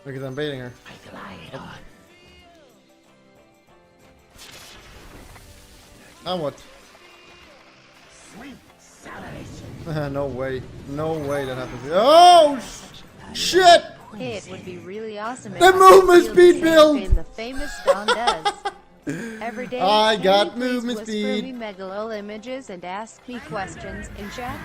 Because I'm baiting her. Now what? No way. No way that happens. Oh shit! Hey, it would be really awesome if The movement speed build! the famous Don does. Every day, I can got you please movement whisper speed. me megalol images and ask me questions in chat?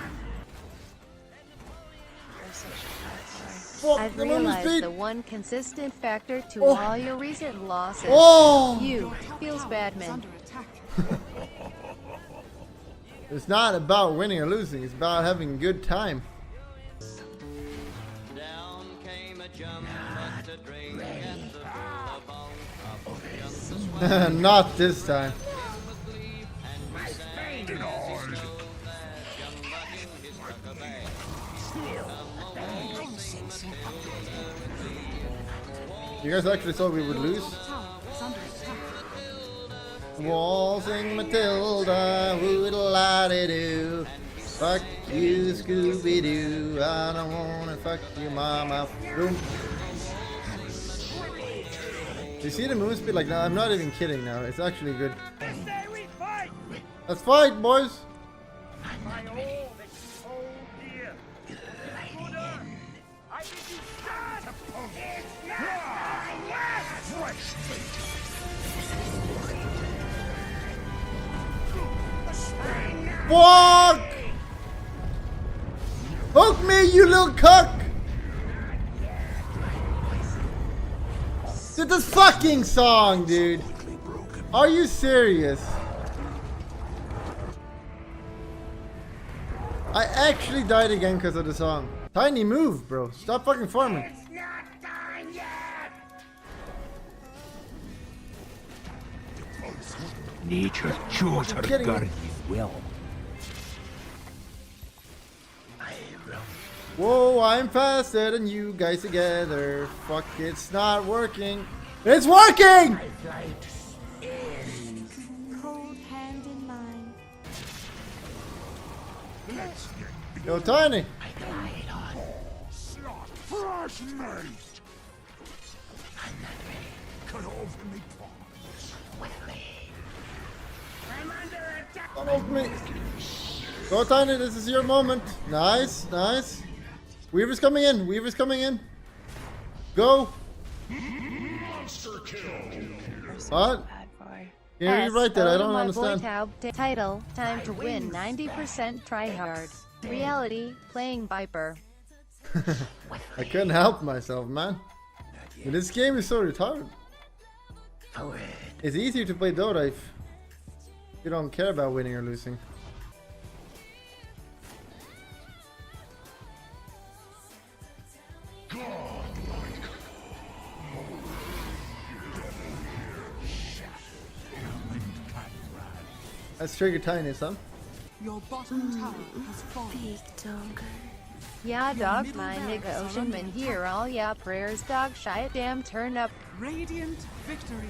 Fuck, I've the movement realized speed! the one consistent factor to Oh. all your recent losses. Oh! You feels bad, man. It's not about winning or losing, it's about having a good time. Down came a jump, but a drink and the Not this time. You guys actually thought we would lose? Waltzing Matilda, woodle-la-de-doo. Fuck you, Scooby-Doo. I don't wanna fuck you, mama. Boom. Do you see the movement speed? Like, now, I'm not even kidding now. It's actually good. Let's fight, boys! Fuck! Hook me, you little cuck! Dude, this fucking song, dude. Are you serious? I actually died again because of the song. Tiny move, bro. Stop fucking farming. It's not done yet. Nature chose her kidding me? guardian well. Whoa, I'm faster than you guys together. Fuck, it's not working. It's working! Cold hand in mine. Yo, Tiny. Fresh meat! I'm not ready. Cut off me palms. With me. I'm under attack. Come off me. Go, Tiny, this is your moment. Nice, nice. Weaver's coming in. Weaver's coming in. Go. Monster kill. What? Can you rewrite that? I don't understand. Title, time to win 90% tryhard. Reality, playing Viper. I couldn't help myself, man. But this game is so retarded. It's easier to play Dota if you don't care about winning or losing. Let's trigger Tiny, son. Your bottom tower has fallen. Yeah, dog, my nigga Ocean Man here. All yeah, prayers, dog, shit, damn, turn up. Radiant victory.